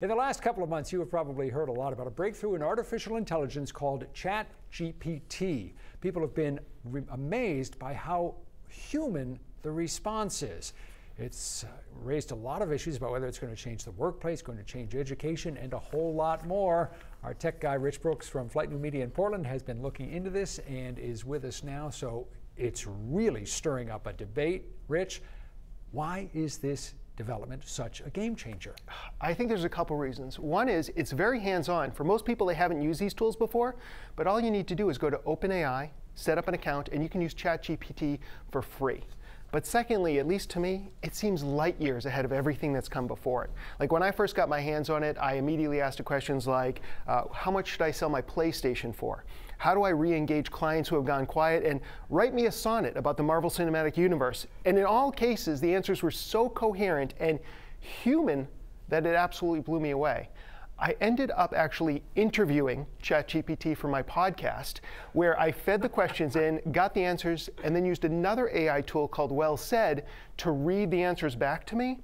In the last couple of months, you have probably heard a lot about a breakthrough in artificial intelligence called ChatGPT. People have been amazed by how human the response is. It's raised a lot of issues about whether it's going to change the workplace, going to change education, and a whole lot more. Our tech guy, Rich Brooks from Flight New Media in Portland, has been looking into this and is with us now. So it's really stirring up a debate. Rich, why is this development such a game changer? I think there's a couple reasons. One is it's very hands-on. For most people, they haven't used these tools before, but all you need to do is go to OpenAI, set up an account, and you can use ChatGPT for free. But secondly, at least to me, it seems light years ahead of everything that's come before it. Like when I first got my hands on it, I immediately asked questions like, how much should I sell my PlayStation for? How do I re-engage clients who have gone quiet? And write me a sonnet about the Marvel Cinematic Universe. And in all cases, the answers were so coherent and human that it absolutely blew me away. I ended up actually interviewing ChatGPT for my podcast, where I fed the questions in, got the answers, and then used another AI tool called Well Said to read the answers back to me.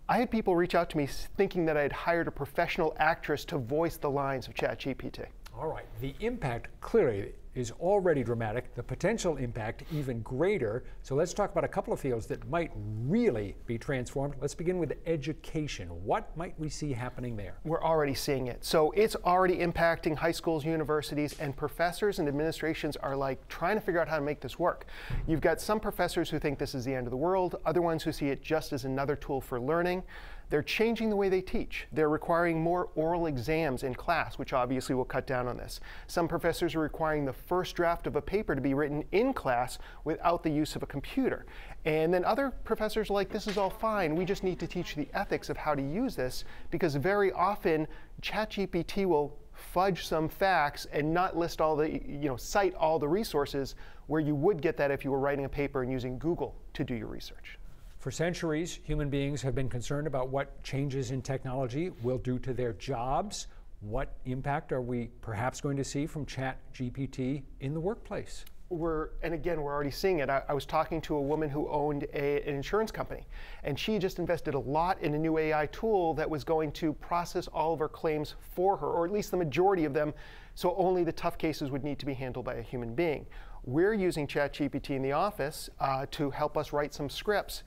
I had people reach out to me thinking that I had hired a professional actress to voice the lines of ChatGPT. All right, the impact clearly is already dramatic, the potential impact even greater. So let's talk about a couple of fields that might really be transformed. Let's begin with education. What might we see happening there? We're already seeing it. So it's already impacting high schools, universities, and professors and administrations are like trying to figure out how to make this work. You've got some professors who think this is the end of the world, other ones who see it just as another tool for learning. They're changing the way they teach. They're requiring more oral exams in class, which obviously will cut down on this. Some professors are requiring the first draft of a paper to be written in class without the use of a computer. And then other professors are like, this is all fine. We just need to teach the ethics of how to use this, because very often ChatGPT will fudge some facts and not list all the, cite all the resources where you would get that if you were writing a paper and using Google to do your research. For centuries, human beings have been concerned about what changes in technology will do to their jobs. What impact are we perhaps going to see from ChatGPT in the workplace? And again, we're already seeing it. I was talking to a woman who owned an insurance company, and she just invested a lot in a new AI tool that was going to process all of her claims for her, or at least the majority of them, so only the tough cases would need to be handled by a human being. We're using ChatGPT in the office to help us write some scripts.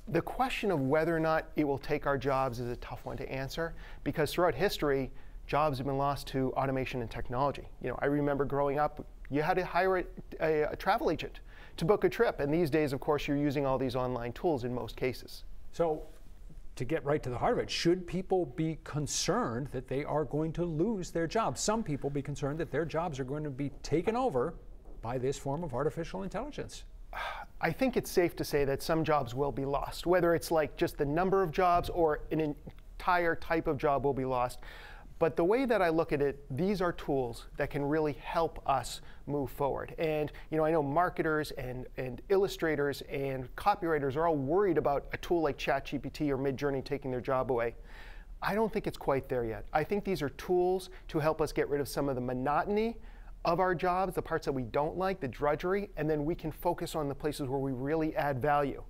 The question of whether or not it will take our jobs is a tough one to answer, because throughout history, jobs have been lost to automation and technology. I remember growing up, you had to hire a travel agent to book a trip, and these days, of course, you're using all these online tools in most cases. So, to get right to the heart of it, should people be concerned that they are going to lose their jobs? Some people be concerned that their jobs are going to be taken over by this form of artificial intelligence. I think it's safe to say that some jobs will be lost, whether it's like just the number of jobs or an entire type of job will be lost. But the way that I look at it, these are tools that can really help us move forward. And I know marketers and illustrators and copywriters are all worried about a tool like ChatGPT or Midjourney taking their job away. I don't think it's quite there yet. I think these are tools to help us get rid of some of the monotony of our jobs, the parts that we don't like, the drudgery, and then we can focus on the places where we really add value.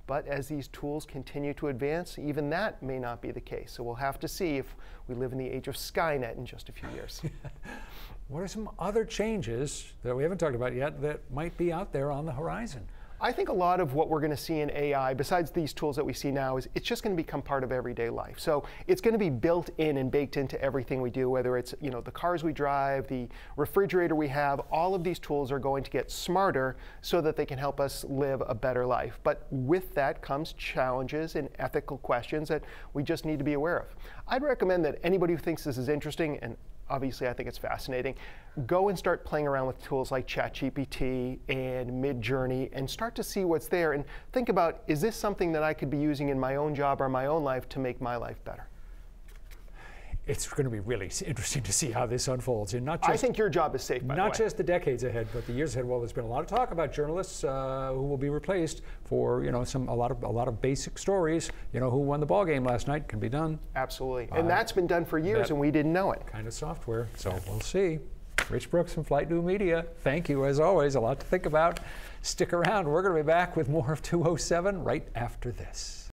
But as these tools continue to advance, even that may not be the case. So we'll have to see if we live in the age of Skynet in just a few years. What are some other changes that we haven't talked about yet that might be out there on the horizon? I think a lot of what we're going to see in AI, besides these tools that we see now, is it's just going to become part of everyday life. So it's going to be built in and baked into everything we do, whether it's the cars we drive, the refrigerator we have. All of these tools are going to get smarter so that they can help us live a better life. But with that comes challenges and ethical questions that we just need to be aware of. I'd recommend that anybody who thinks this is interesting, and obviously I think it's fascinating, go and start playing around with tools like ChatGPT and Midjourney and start to see what's there and think about, is this something that I could be using in my own job or my own life to make my life better? It's going to be really interesting to see how this unfolds. And not just, I think your job is safe, by the way. Not just the decades ahead, but the years ahead. Well, there's been a lot of talk about journalists who will be replaced for a lot of basic stories. Who won the ball game last night can be done. Absolutely, and that's been done for years, and we didn't know it. Kind of software. So we'll see. Rich Brooks from Flight New Media. Thank you, as always. A lot to think about. Stick around. We're going to be back with more of 207 right after this.